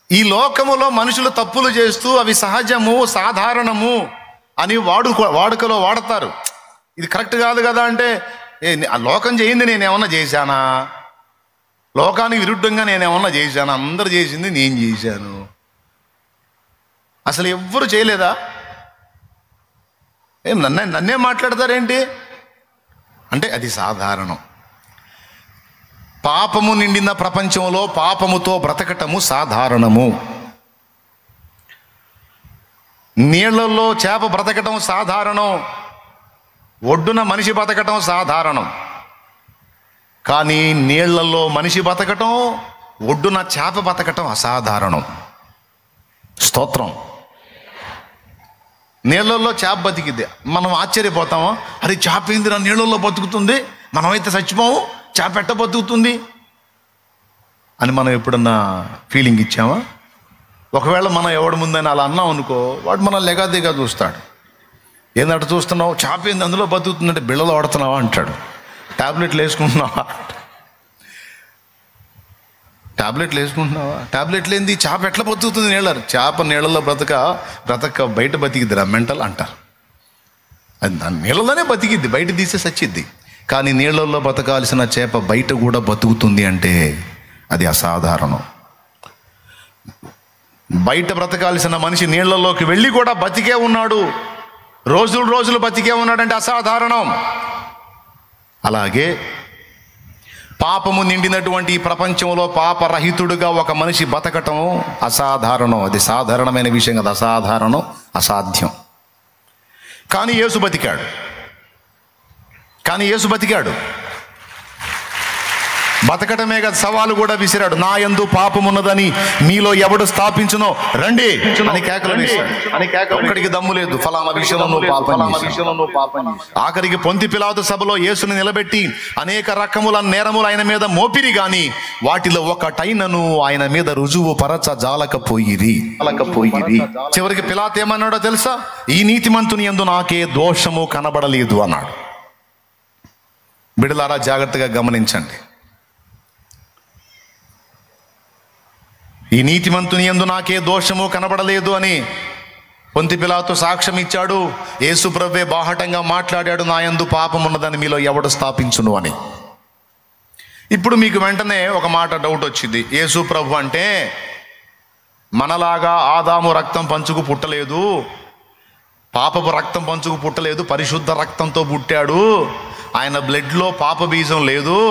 ఈ లోకములో మనుషులు తప్పులు చేస్తూ అవి సహజము, సాధారణము అని వాడుకలో వాడతారు. ఇది కరెక్ట్ కాదు కదా అంటే, ఆ లోకం చేయింది నేనేమన్నా చేశానా, లోకానికి విరుద్ధంగా నేనేమన్నా చేశానా, అందరు చేసింది నేను చేశాను. అసలు ఎవ్వరు చేయలేదా? నన్నే మాట్లాడతారేంటి అంటే అది సాధారణం. పాపము నిండిన ప్రపంచంలో పాపముతో బ్రతకటము సాధారణము. నీళ్లలో చేప బ్రతకటం సాధారణం, ఒడ్డున మనిషి బ్రతకటం సాధారణం. కానీ నీళ్లలో మనిషి బ్రతకటం, ఒడ్డున చేప బ్రతకటం అసాధారణం. స్తోత్రం. నీళ్ళల్లో చేప బతికిద్ది, మనం ఆశ్చర్యపోతామా? అరే చేప ఏందిరా నీళ్ళల్లో బతుకుతుంది, మనమైతే చచ్చిపోము, చేప ఎట్ట బతుకుతుంది అని మనం ఎప్పుడన్నా ఫీలింగ్ ఇచ్చామా? ఒకవేళ మనం ఎవడి ముందని అలా అన్నాం అనుకో, వాడు మనం లెగాదిగా చూస్తాడు. ఏందంట చూస్తున్నావు, చేప ఏంది అందులో బతుకుతుందంటే బిళ్ళలో ఆడుతున్నావా అంటాడు. టాబ్లెట్లు వేసుకుంటున్నావా, టాబ్లెట్లు ఏంది, చేప ఎట్లా బతుకుతుంది నీళ్ళరు, చేప నీళ్ళలో బ్రతక బయట బతికిద్దిరా మెంటల్ అంటారు. అది దాని నీళ్ళలోనే బతికిద్ది, బయట తీసే సచ్చిద్ది. కానీ నీళ్ళల్లో బతకాల్సిన చేప బయట కూడా బతుకుతుంది అంటే అది అసాధారణం. బయట బ్రతకాల్సిన మనిషి నీళ్లలోకి వెళ్ళి కూడా బతికే ఉన్నాడు, రోజులు బతికే ఉన్నాడంటే అసాధారణం. అలాగే పాపము నిండినటువంటి ఈ ప్రపంచంలో పాపరహితుడుగా ఒక మనిషి బతకటం అసాధారణం. అది సాధారణమైన విషయం కదా, అసాధారణం, అసాధ్యం. కానీ యేసు బతికాడు. బతకటమే కదా సవాలు కూడా విసిరాడు. నా యందు పాపమున్నదని మీలో ఎవడు స్థాపించునో రండి అని కేకలు వేశాడు. ఒక్కడికి దమ్ము లేదు, ఫలానా విషయంలో పాపం. ఆఖరికి పొంతి పిలాతు సభలో యేసుని నిలబెట్టి అనేక రకముల నేరములు ఆయన మీద మోపిరి గాని వాటిలో ఒకటైనను ఆయన మీద రుజువు పరచ జాలకపోయిరి. చివరికి పిలాతు ఏమన్నాడో తెలుసా? ఈ నీతిమంతుని యందు నాకే దోషము కనబడలేదు అన్నాడు. బిడ్డలారా జాగ్రత్తగా గమనించండి. ఈ నీతిమంతుని యందు నాకే దోషము కనబడలేదు అని పొంతి పిలాతు సాక్ష్యం ఇచ్చాడు. యేసు ప్రభువే బాహటంగా మాట్లాడాడు, నా యందు పాపం ఉన్నదని మీలో ఎవడు స్థాపించును అని. ఇప్పుడు మీకు వెంటనే ఒక మాట డౌట్ వచ్చింది. యేసు ప్రభు అంటే మనలాగా ఆదాము రక్తం పంచుకు పుట్టలేదు, పాపపు రక్తం పంచుకు పుట్టలేదు, పరిశుద్ధ రక్తంతో పుట్టాడు. ఆయన బ్లడ్లో పాప బీజం లేదు,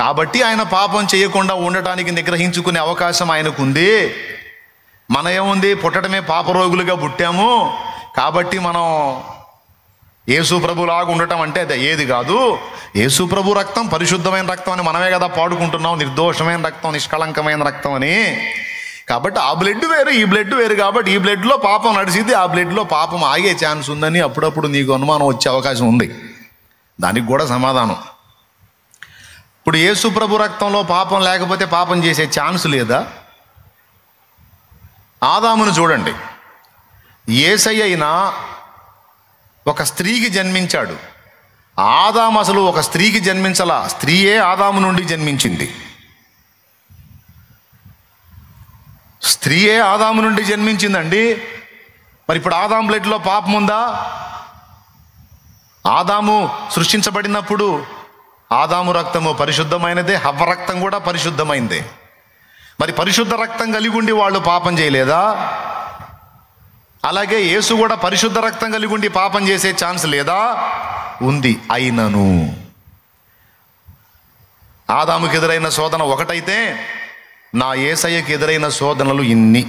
కాబట్టి ఆయన పాపం చేయకుండా ఉండటానికి నిగ్రహించుకునే అవకాశం ఆయనకుంది. మన ఏముంది, పుట్టడమే పాపరోగులుగా పుట్టాము, కాబట్టి మనం యేసు ప్రభులాగా ఉండటం అంటే అది ఏది కాదు. యేసు ప్రభు రక్తం పరిశుద్ధమైన రక్తం అని మనమే కదా పాడుకుంటున్నాం, నిర్దోషమైన రక్తం, నిష్కళంకమైన రక్తం అని. కాబట్టి ఆ బ్లడ్ వేరు, ఈ బ్లడ్ వేరు. కాబట్టి ఈ బ్లడ్లో పాపం నడిచింది, ఆ బ్లడ్లో పాపం ఆగే ఛాన్స్ ఉందని అప్పుడప్పుడు నీకు అనుమానం వచ్చే అవకాశం ఉంది. దానికి కూడా సమాధానం. ఇప్పుడు యేసు ప్రభు రక్తంలో పాపం లేకపోతే పాపం చేసే ఛాన్స్ లేదా? ఆదామును చూడండి. యేసయ్య అయినా ఒక స్త్రీకి జన్మించాడు. ఆదాము అసలు ఒక స్త్రీకి జన్మించలా, స్త్రీయే ఆదాము నుండి జన్మించింది. స్త్రీయే ఆదాము నుండి జన్మించిందండి. మరి ఇప్పుడు ఆదాము బ్లడ్లో పాపం ఉందా? ఆదాము సృష్టించబడినప్పుడు ఆదాము రక్తము పరిశుద్ధమైనదే, హవ్వ రక్తం కూడా పరిశుద్ధమైందే. మరి పరిశుద్ధ రక్తం కలిగి ఉండి వాళ్ళు పాపం చేయలేదా? అలాగే యేసు కూడా పరిశుద్ధ రక్తం కలిగి ఉండి పాపం చేసే ఛాన్స్ లేదా? ఉంది. అయినను ఆదాముకి ఎదురైన శోధన ఒకటైతే నా యేసయ్యకి ఎదురైన శోధనలు ఇన్ని.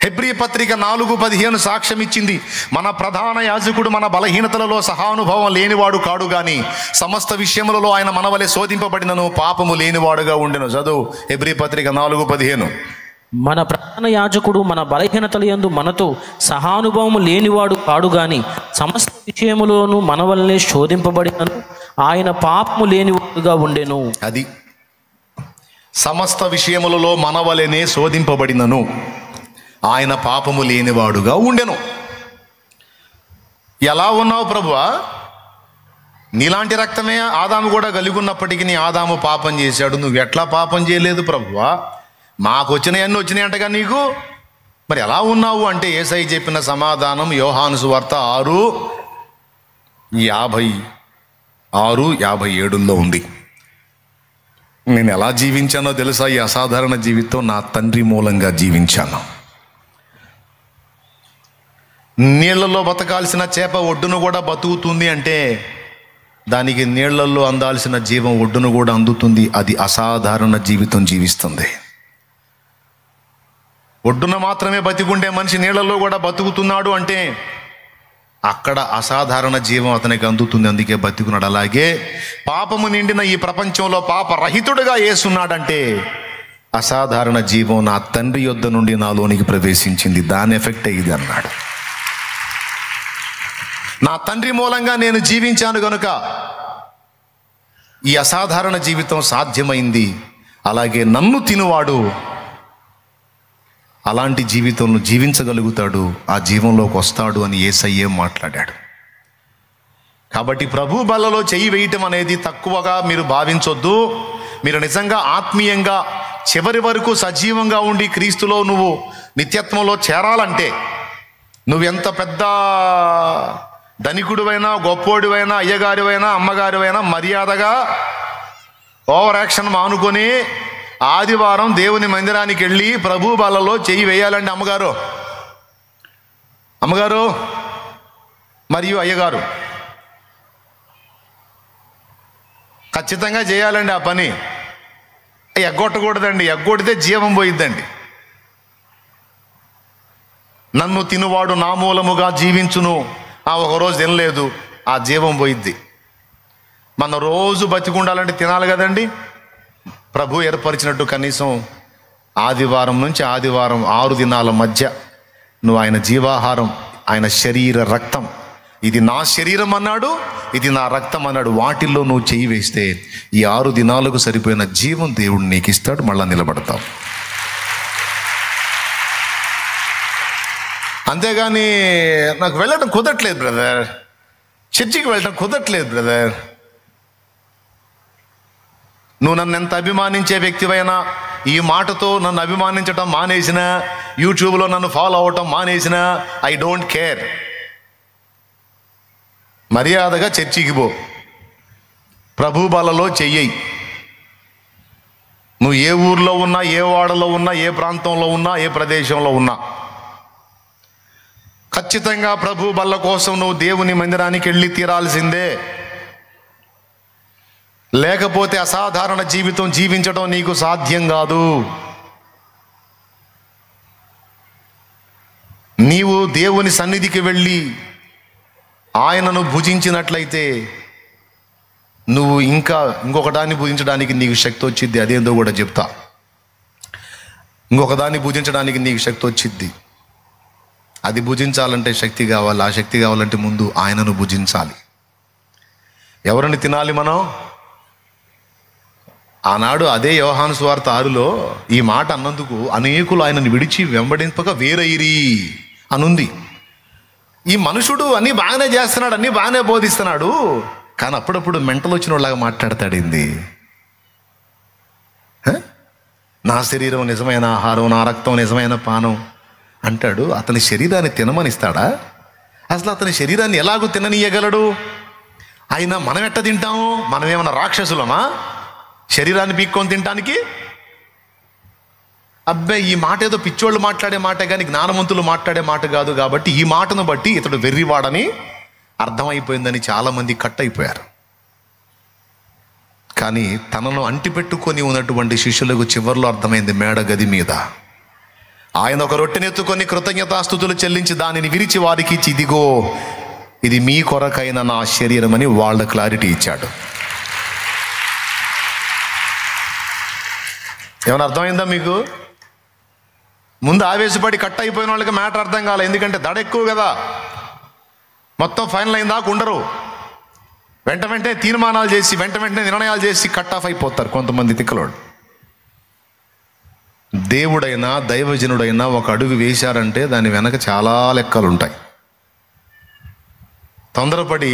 హెబ్రీ పత్రిక 4:15 సాక్ష్యం ఇచ్చింది. మన ప్రధాన యాజకుడు మన బలహీనతలలో సహానుభవం లేనివాడు కాడు గాని సమస్త విషయములలో ఆయన మనవలే శోధింపబడినను పాపము లేనివాడుగా ఉండెను. చదువు హెబ్రీ పత్రిక 4:15. మన ప్రధాన యాజకుడు మన బలహీనతల యందు మనతో సహానుభవము లేనివాడు కాడు గాని సమస్త విషయములోను మన వల్లనే శోధింపబడినను ఆయన పాపము లేనివాడుగా ఉండెను. అది సమస్త విషయములలో మన వలెనే శోధింపబడినను ఆయన పాపము లేనివాడుగా ఉండెను. ఎలా ఉన్నావు ప్రభువా? నీలాంటి రక్తమే ఆదాము కూడా కలిగి ఉన్నప్పటికీ నీ ఆదాము పాపం చేశాడు, నువ్వు ఎట్లా పాపం చేయలేదు ప్రభువా, మాకు వచ్చినాయన్నీ వచ్చినాయంటగా నీకు, మరి ఎలా ఉన్నావు అంటే యేసయ్య చెప్పిన సమాధానం యోహాను సువార్త 6:56-57 ఉంది. నేను ఎలా జీవించానో తెలుసా? ఈ అసాధారణ జీవితం నా తండ్రి మూలంగా జీవించాను. నీళ్లలో బతకాల్సిన చేప ఒడ్డును కూడా బతుకుతుంది అంటే దానికి నీళ్లలో అందాల్సిన జీవం ఒడ్డును కూడా అందుతుంది. అది అసాధారణ జీవితం జీవిస్తుంది. ఒడ్డున మాత్రమే బతికుండే మనిషి నీళ్లలో కూడా బతుకుతున్నాడు అంటే అక్కడ అసాధారణ జీవం అతనికి అందుతుంది, అందుకే బతుకున్నాడు. అలాగే పాపము నిండిన ఈ ప్రపంచంలో పాపరహితుడుగా యేసున్నాడంటే అసాధారణ జీవం నా తండ్రి యొద్ద నుండి నాలోనికి ప్రవేశించింది, దాని ఎఫెక్టే ఇది అన్నాడు. నా తండ్రి మూలంగా నేను జీవించాను గనుక ఈ అసాధారణ జీవితం సాధ్యమైంది. అలాగే నన్ను తినువాడు అలాంటి జీవితంలో జీవించగలుగుతాడు, ఆ జీవంలోకి వస్తాడు అని యేసయ్యే మాట్లాడాడు. కాబట్టి ప్రభు బల్లలో చెయ్యి వేయటం అనేది తక్కువగా మీరు భావించొద్దు. మీరు నిజంగా ఆత్మీయంగా చివరి వరకు సజీవంగా ఉండి క్రీస్తులో నువ్వు నిత్యత్వంలో చేరాలంటే, నువ్వెంత పెద్ద ధనికుడివైనా గొప్పోడివైనా అయ్యగారివైనా అమ్మగారివైనా మర్యాదగా ఓవర్ యాక్షన్ మానుకొని ఆదివారం దేవుని మందిరానికి వెళ్ళి ప్రభు బల్లలో చెయ్యి వేయాలండి. అమ్మగారు మరియు అయ్యగారు ఖచ్చితంగా చేయాలండి ఆ పని. ఎగ్గొట్టకూడదండి, ఎగ్గొడితే జీవం పోయిద్దండి. నన్ను తినువాడు నా మూలముగా జీవించును. ఒకరోజు తినలేదు, ఆ జీవం పోయిద్ది. మన రోజు బతికుండాలంటే తినాలి కదండి. ప్రభు ఏర్పరిచినట్టు కనీసం ఆదివారం నుంచి ఆదివారం 6 దినాల మధ్య నువ్వు ఆయన జీవాహారం, ఆయన శరీర రక్తం, ఇది నా శరీరం అన్నాడు, ఇది నా రక్తం అన్నాడు, వాటిల్లో నువ్వు చెయ్యి వేస్తే ఈ 6 దినాలకు సరిపోయిన జీవం దేవుడు నీకు ఇస్తాడు, మళ్ళా నిలబడతావు. అంతేగాని నాకు వెళ్ళడం కుదరట్లేదు బ్రదర్, చర్చికి వెళ్ళడం కుదరట్లేదు బ్రదర్, నువ్వు నన్ను ఎంత అభిమానించే వ్యక్తివైనా ఈ మాటతో నన్ను అభిమానించడం మానేసిన, యూట్యూబ్లో నన్ను ఫాలో అవటం మానేసిన, ఐ డోంట్ కేర్. మర్యాదగా చర్చికి పో, ప్రభు బలలో చెయ్యి. నువ్వు ఏ ఊర్లో ఉన్నా, ఏ వాడలో ఉన్నా, ఏ ప్రాంతంలో ఉన్నా, ఏ ప్రదేశంలో ఉన్నా ఖచ్చితంగా ప్రభు బల్ల కోసం నువ్వు దేవుని మందిరానికి వెళ్ళి తీరాల్సిందే. లేకపోతే అసాధారణ జీవితం జీవించడం నీకు సాధ్యం కాదు. నీవు దేవుని సన్నిధికి వెళ్ళి ఆయనను భుజించినట్లయితే నువ్వు ఇంకొకదాన్ని భుజించడానికి నీకు శక్తి వచ్చిద్ది. అదేందో కూడా చెప్తా. ఇంకొకదాన్ని భుజించడానికి నీకు శక్తి వచ్చిద్ది. అది భుజించాలంటే శక్తి కావాలి. ఆ శక్తి కావాలంటే ముందు ఆయనను భుజించాలి. ఎవరిని తినాలి మనం? ఆనాడు అదే యోహాను సువార్త 6లో ఈ మాట అన్నందుకు అనేకులు ఆయనను విడిచి వెంబడింపక వేరైరి అనుంది. ఈ మనుషుడు అన్నీ బాగానే చేస్తున్నాడు, అన్నీ బాగానే బోధిస్తున్నాడు, కానీ అప్పుడప్పుడు మెంటలు వచ్చిన వాళ్ళగా మాట్లాడతాడింది. నా శరీరం నిజమైన ఆహారం, నా రక్తం నిజమైన పానం అంటాడు. అతని శరీరాన్ని తినమనిస్తాడా? అసలు అతని శరీరాన్ని ఎలాగూ తిననీయగలడు? అయినా మనం ఎట్ట తింటాము? మనం ఏమన్నా రాక్షసులమా శరీరాన్ని పీక్కొని తినటానికి? అబ్బాయి, ఈ మాట ఏదో పిచ్చోళ్ళు మాట్లాడే మాట కానీ జ్ఞానవంతులు మాట్లాడే మాట కాదు. కాబట్టి ఈ మాటను బట్టి ఇతడు వెర్రివాడని అర్థమైపోయిందని చాలామంది కట్ అయిపోయారు. కానీ తనను అంటిపెట్టుకొని ఉన్నటువంటి శిష్యులకు చివర్లో అర్థమైంది. మేడ గది మీద ఆయన ఒక రొట్టెనెత్తుకొని కృతజ్ఞతాస్తుతులు చెల్లించి దానిని విరిచి వారికి ఇచ్చి, ఇదిగో ఇది మీ కొరకైన నా శరీరం అని వాళ్ళ క్లారిటీ ఇచ్చాడు. ఏమైనా అర్థమైందా మీకు? ముందు ఆవేశపడి కట్ అయిపోయిన వాళ్ళకి మ్యాటర్ అర్థం కాలేదు. ఎందుకంటే దడ ఎక్కువ కదా, మొత్తం ఫైనల్ అయిన దాకా ఉండరు. వెంటనే తీర్మానాలు చేసి వెంటనే నిర్ణయాలు చేసి కట్ ఆఫ్ అయిపోతారు కొంతమంది తిక్కలోడు. దేవుడైనా దైవజనుడైనా ఒక అడుగు వేశారంటే దాని వెనక చాలా లెక్కలు ఉంటాయి. తొందరపడి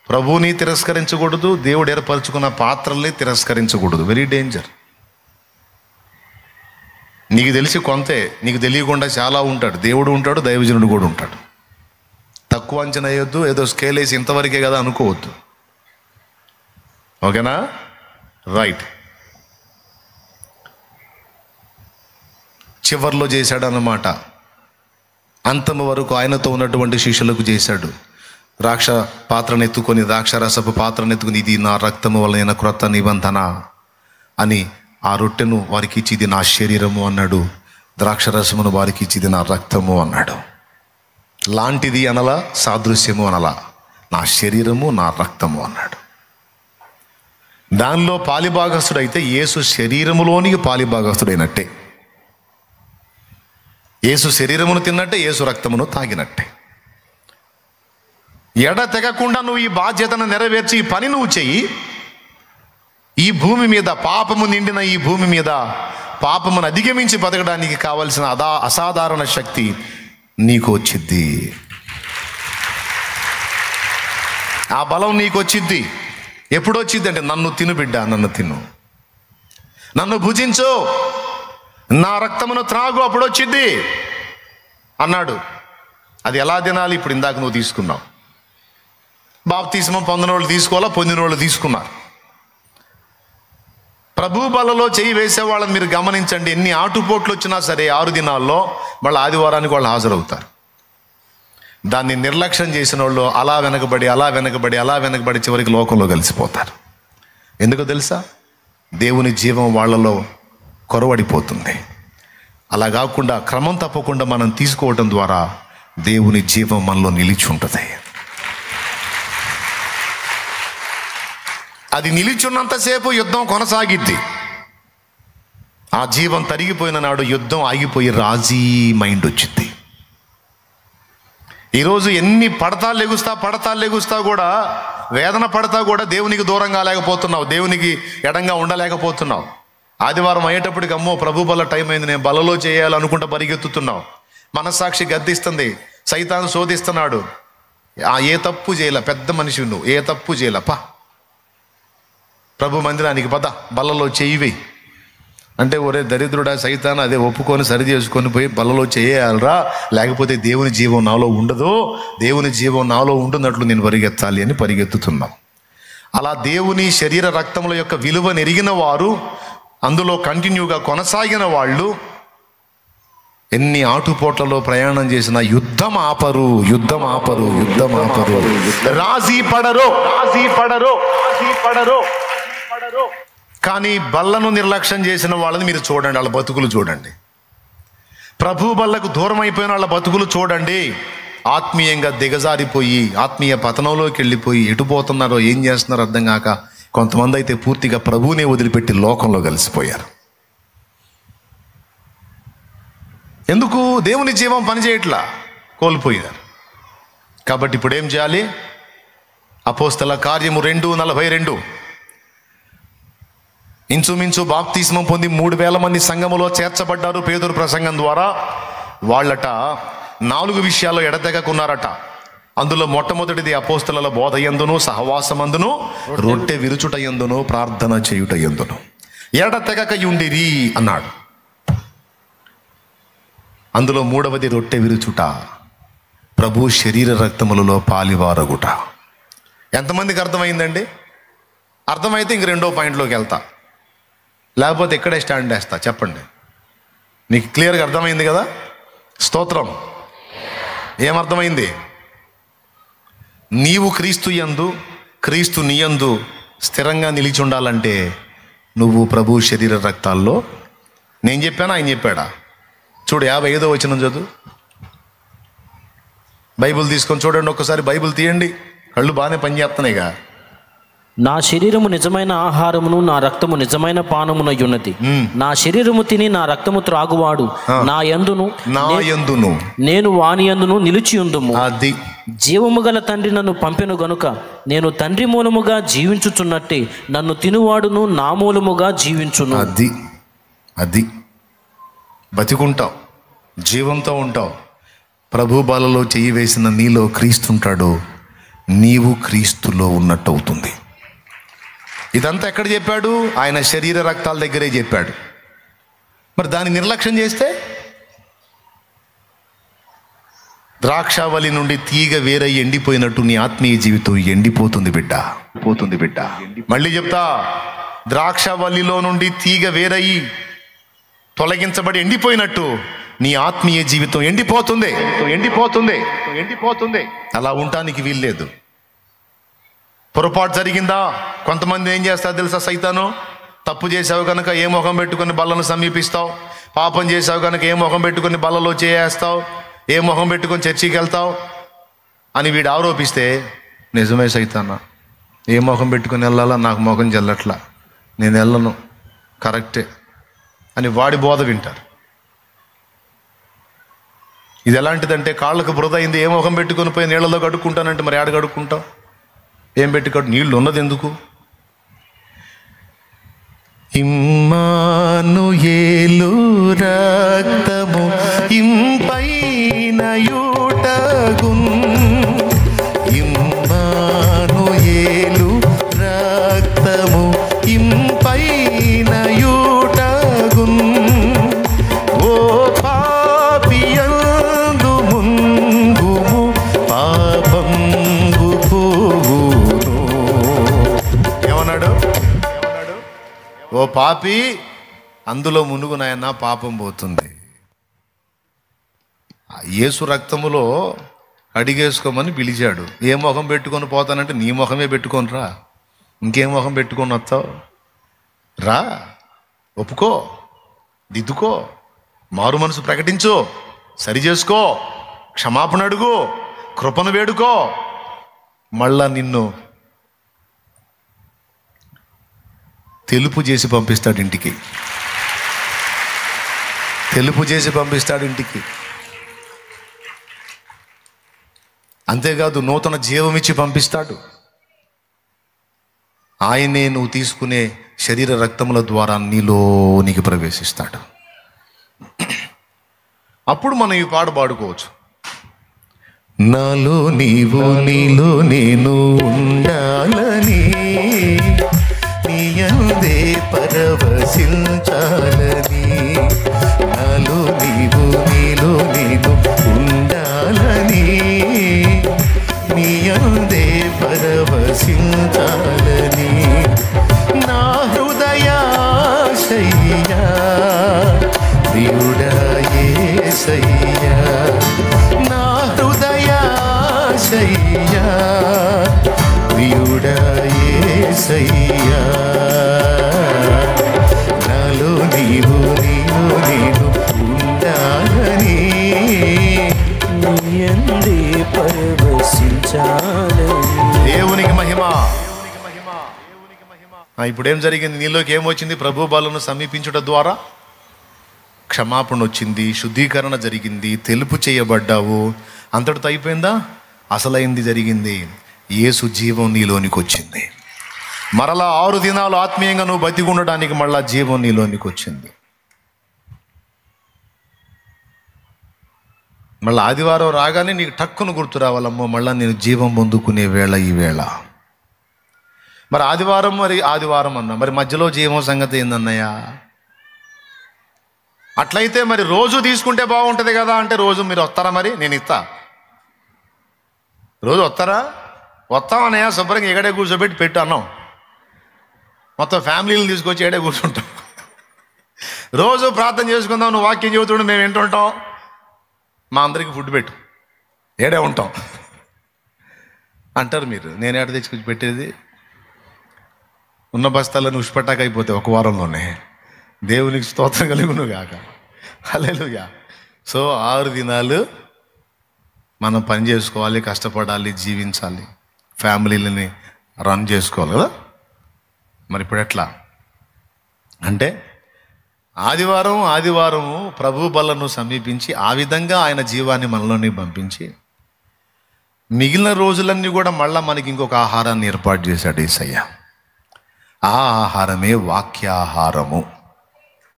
ప్రభువుని తిరస్కరించకూడదు, దేవుడు ఏర్పరచుకున్న పాత్రల్ని తిరస్కరించకూడదు. Very danger. నీకు తెలిసి కొంతే, నీకు తెలియకుండా చాలా ఉంటాడు. దేవుడు ఉంటాడు, దైవజనుడు కూడా ఉంటాడు. తక్కువ అంచనా వేయొద్దు, ఏదో స్కేల్ వేసి ఇంతవరకే కదా అనుకోవద్దు. ఓకేనా? రైట్. చివర్లో చేశాడు అన్నమాట. అంతము వరకు ఆయనతో ఉన్నటువంటి శిష్యులకు చేశాడు. ద్రాక్ష పాత్రను ఎత్తుకొని, ద్రాక్షరసపు పాత్రను ఎత్తుకొని, ఇది నా రక్తము వలన క్రొత్త నిబంధన అని ఆ రొట్టెను వారికి ఇచ్చి ఇది నా శరీరము అన్నాడు. ద్రాక్షరసమును వారికి ఇచ్చి ఇది నా రక్తము అన్నాడు. లాంటిది అనలా, సాదృశ్యము అనలా, నా శరీరము నా రక్తము అన్నాడు. దానిలో పాలిభాగస్తుడైతే యేసు శరీరములోనికి పాలిభాగస్తుడైనట్టే. యేసు శరీరమును తిన్నట్టే, యేసు రక్తమును తాగినట్టే. ఎడ తెగకుండా నువ్వు ఈ బాధ్యతను నెరవేర్చి ఈ పని నువ్వు చెయ్యి. ఈ భూమి మీద, పాపము నిండిన ఈ భూమి మీద పాపమును అధిగమించి బతకడానికి కావలసిన అసాధారణ శక్తి నీకు వచ్చిద్ది. ఆ బలం నీకు వచ్చిద్ది. ఎప్పుడు వచ్చింది అంటే, నన్ను తిను బిడ్డ, నన్ను తిను, నన్ను భుజించు, నా రక్తమును త్రాగు, అప్పుడు వచ్చిద్ది అన్నాడు. అది ఎలా తినాలి? ఇప్పుడు ఇందాక నువ్వు తీసుకున్నావు. బాప్తిస్మం పొందిన వాళ్ళు తీసుకోవాలా, పొందిన వాళ్ళు తీసుకున్నారు. ప్రభు బలలో చేయి వేసే వాళ్ళని మీరు గమనించండి. ఎన్ని ఆటుపోట్లు వచ్చినా సరే 6 దినాల్లో వాళ్ళ ఆదివారానికి వాళ్ళు హాజరవుతారు. దాన్ని నిర్లక్ష్యం చేసిన వాళ్ళు అలా వెనకబడి చివరికి లోకంలో కలిసిపోతారు. ఎందుకో తెలుసా? దేవుని జీవం వాళ్ళలో కొరవడిపోతుంది. అలా కాకుండా క్రమం తప్పకుండా మనం తీసుకోవడం ద్వారా దేవుని జీవం మనలో నిలిచి ఉంటుంది. అది నిలిచున్నంతసేపు యుద్ధం కొనసాగిద్ది. ఆ జీవం తరిగిపోయిన నాడు యుద్ధం ఆగిపోయి రాజీ మైండ్ వచ్చింది. ఈరోజు ఎన్ని పడతాలు లెగుస్తా కూడా, వేదన పడతా కూడా దేవునికి దూరంగా లేకపోతున్నావు, దేవునికి ఎడంగా ఉండలేకపోతున్నావు. ఆదివారం అయ్యేటప్పటికి అమ్మో ప్రభు బల టైం అయింది, నేను బలలో చేయాలనుకుంటా పరిగెత్తుతున్నావు. మనస్సాక్షి గద్దిస్తుంది, సైతాను శోధిస్తున్నాడు. ఏ తప్పు చేయలే, పెద్ద మనిషి నువ్వు, ఏ తప్పు చేయలే, ప్రభు మందిరానికి పద, బలలో చెయ్యి అంటే, ఒరే దరిద్రుడా, సైతాను అదే ఒప్పుకొని సరి చేసుకొని పోయి బలలో చేయాలరా, లేకపోతే దేవుని జీవం నాలో ఉండదు, దేవుని జీవం నాలో ఉంటున్నట్లు నేను పరిగెత్తాలి అని పరిగెత్తుతున్నాం. అలా దేవుని శరీర రక్తముల యొక్క విలువను ఎరిగిన వారు, అందులో కంటిన్యూగా కొనసాగిన వాళ్ళు ఎన్ని ఆటుపోట్లలో ప్రయాణం చేసిన యుద్ధం ఆపరు. రాజీ పడరు. కానీ బల్లను నిర్లక్ష్యం చేసిన వాళ్ళని మీరు చూడండి, వాళ్ళ బతుకులు చూడండి. ప్రభు బల్లకు దూరం అయిపోయిన వాళ్ళ బతుకులు చూడండి. ఆత్మీయంగా దిగజారిపోయి, ఆత్మీయ పతనంలోకి వెళ్ళిపోయి, ఎటుపోతున్నారో ఏం చేస్తున్నారో అర్థం కాక, కొంతమంది అయితే పూర్తిగా ప్రభువునే వదిలిపెట్టి లోకంలో కలిసిపోయారు. ఎందుకు? దేవుని జీవం పనిచేయట్లా, కోల్పోయారు. కాబట్టి ఇప్పుడు ఏం చేయాలి? అపోస్తల కార్యము 2:42. ఇంచుమించు బాప్తిస్మం పొంది 3,000 మంది సంఘములో చేర్చబడ్డారు పేతురు ప్రసంగం ద్వారా. వాళ్ళట 4 విషయాల్లో ఎడతెగకున్నారట. అందులో మొట్టమొదటిది అపోస్తలుల బోధ యందును, సహవాసమందును, రొట్టె విరుచుట యందును, ప్రార్థన చేయుట యందును ఎడతెగకయుండిరి అన్నాడు. అందులో 3వది రొట్టె విరుచుట, ప్రభు శరీర రక్తములలో పాలివారగుట. ఎంతమందికి అర్థమైందండి? అర్థమైతే ఇంక 2వ పాయింట్లోకి వెళ్తా, లేకపోతే ఇక్కడే స్టాండ్ వేస్తా. చెప్పండి, నీకు క్లియర్గా అర్థమైంది కదా? స్తోత్రం. ఏమర్థమైంది? నీవు క్రీస్తు యందు, క్రీస్తు నీ యందు స్థిరంగా నిలిచి ఉండాలంటే నువ్వు ప్రభు శరీర రక్తాల్లో, నేను చెప్పానా ఆయన చెప్పాడా? చూడు 55వ వచనం చదువు. బైబిల్ తీసుకొని చూడండి ఒక్కసారి. బైబిల్ తీయండి, కళ్ళు బాగానే పనిచేస్తున్నాయిగా. నా శరీరము నిజమైన ఆహారమును, నా రక్తము నిజమైన పానమునై ఉన్నది. నా శరీరము తిని నా రక్తము త్రాగువాడు నా యందును నేను వాని యందును నిలిచి ఉందుము. అది జీవము గల తండ్రి నన్ను పంపెను గనుక నేను తండ్రి మూలముగా జీవించుచున్నట్టే నన్ను తినువాడును నా మూలముగా జీవించును. అది బతికుంటావు, జీవంతో ఉంటావు. ప్రభు బలలో చెయ్యి వేసిన నీలో క్రీస్తుంటాడు, నీవు క్రీస్తులో ఉన్నట్టు అవుతుంది. ఇదంతా ఎక్కడ చెప్పాడు? ఆయన శరీర రక్తాల దగ్గరే చెప్పాడు. మరి దాన్ని నిర్లక్ష్యం చేస్తే ద్రాక్షావళి నుండి తీగ వేరై ఎండిపోయినట్టు నీ ఆత్మీయ జీవితం ఎండిపోతుంది బిడ్డ. మళ్ళీ చెప్తా, ద్రాక్షావళిలో నుండి తీగ వేరయి తొలగించబడి ఎండిపోయినట్టు నీ ఆత్మీయ జీవితం ఎండిపోతుంది. అలా ఉండటానికి వీల్లేదు. పొరపాటు జరిగిందా? కొంతమంది ఏం చేస్తారు తెలుసా? సైతాను, తప్పు చేసావు కనుక ఏ ముఖం పెట్టుకుని బల్లను సమీపిస్తావు, పాపం చేసావు కనుక ఏ ముఖం పెట్టుకుని బల్లలో చేయేస్తావు, ఏ ముఖం పెట్టుకొని చర్చికి వెళ్తావు అని వీడు ఆరోపిస్తే, నిజమే సైతాన్న, ఏ ముఖం పెట్టుకుని వెళ్ళాలా, నాకు ముఖం చెల్లట్లా, నేను వెళ్ళను, కరెక్టే అని వాడి బోధ వింటారు. ఇది ఎలాంటిదంటే, కాళ్ళకు బురద అయింది, ఏ ముఖం పెట్టుకొని పోయి నీళ్ళలో కడుక్కుంటానంటే మరి ఆడ కడుక్కుంటావు? ఏం పెట్టుకోడు, నీళ్ళు ఉన్నది ఎందుకు? ఇమ్మానుయేలు రక్తము ఇంపైన యూటగున్, ఇమ్మానుయేలు రక్తము ఇంపైన యూటగున్, ఓ పాపియందు ముంగుము పాపంగు పోవును. ఏమన్నాడు? ఓ పాపి, అందులో మునుగు నాయన, పాపం పోతుంది. యేసు రక్తములో అడిగేసుకోమని పిలిచాడు. ఏ ముఖం పెట్టుకొని పోతానంటే నీ ముఖమే పెట్టుకొని రా, ఇంకేం ముఖం పెట్టుకొని వస్తావు? రా, ఒప్పుకో, దిద్దుకో, మారు మనసు ప్రకటించు, సరి చేసుకో, క్షమాపణ అడుగు, కృపను వేడుకో. మళ్ళా నిన్ను తెలుపు చేసి పంపిస్తాడు ఇంటికి. అంతేకాదు, నూతన జీవం ఇచ్చి పంపిస్తాడు. ఆయనే నువ్వు తీసుకునే శరీర రక్తముల ద్వారా నీలోనికి ప్రవేశిస్తాడు. అప్పుడు మనం ఈ పాట పాడుకోవచ్చు. నాలో నీవు, నీలో నేను ఉండాలని, నీయందే పరవశించాలని, నాలో నీవు, నీలో నేను ఉండాలని, నీయందే పరవశించాలని, నా హృదయాశయ్యా ప్రియుడా యేసయ్యా, నా హృదయాశయ్యా ప్రియుడా యేసయ్యా, నాలో నీవు, నీలో నేను ఉండాలని, నీయందే పరవశించాలని. దేవునికి మహిమ. ఇప్పుడేం జరిగింది? నీలోకి ఏమొచ్చింది? ప్రభు బలను సమీపించుట ద్వారా క్షమాపణ వచ్చింది, శుద్ధీకరణ జరిగింది, తెలుపు చేయబడ్డావు. అంతటితో అయిపోయిందా? అసలైంది జరిగింది. యేసు జీవం నీలోనికి వచ్చింది. మరలా 6 దినాలు ఆత్మీయంగా నువ్వు బతికి ఉండడానికి మళ్ళా జీవం నీలోనికి వచ్చింది. మళ్ళీ ఆదివారం రాగానే నీకు టక్కును గుర్తు రావాలమ్మో, మళ్ళీ నేను జీవం పొందుకునే వేళ ఈ వేళ. మరి ఆదివారం అన్నా, మరి మధ్యలో జీవం సంగతి ఏందన్నయ్యా? అట్లయితే మరి రోజు తీసుకుంటే బాగుంటుంది కదా అంటే, రోజు మీరు వస్తారా? మరి నేను ఇస్తా. రోజు వస్తారా? వస్తామన్నయ్య, శుభ్రంగా ఎగడే కూర్చోబెట్టి పెట్టు అన్నాం, మొత్తం ఫ్యామిలీని తీసుకొచ్చి ఏడే కూర్చుంటాం. రోజు ప్రార్థన చేసుకుందాం, నువ్వు వాక్యం చెబుతుండే మేము వింటుంటాం, మా అందరికి ఫుడ్ పెట్టు, ఏడే ఉంటాం అంటారు మీరు. నేను ఏడ తెచ్చుకొచ్చి పెట్టేది? ఉన్న బస్తాలను ఉష్పటాక అయిపోతే ఒక వారంలోనే. దేవునికి స్తోత్రం కలుగును గాక. హల్లెలూయా. సో 6 దినాలు మనం పని చేసుకోవాలి, కష్టపడాలి, జీవించాలి, ఫ్యామిలీలని రన్ చేసుకోవాలి కదా. మరి ఇప్పుడు ఎట్లా అంటే, ఆదివారము ప్రభు బలను సమీపించి ఆ విధంగా ఆయన జీవాన్ని మనలోని పంపించి, మిగిలిన రోజులన్నీ కూడా మళ్ళా మనకి ఇంకొక ఆహారాన్ని ఏర్పాటు చేశాడు యేసయ్య. ఆ ఆహారమే వాక్యాహారము.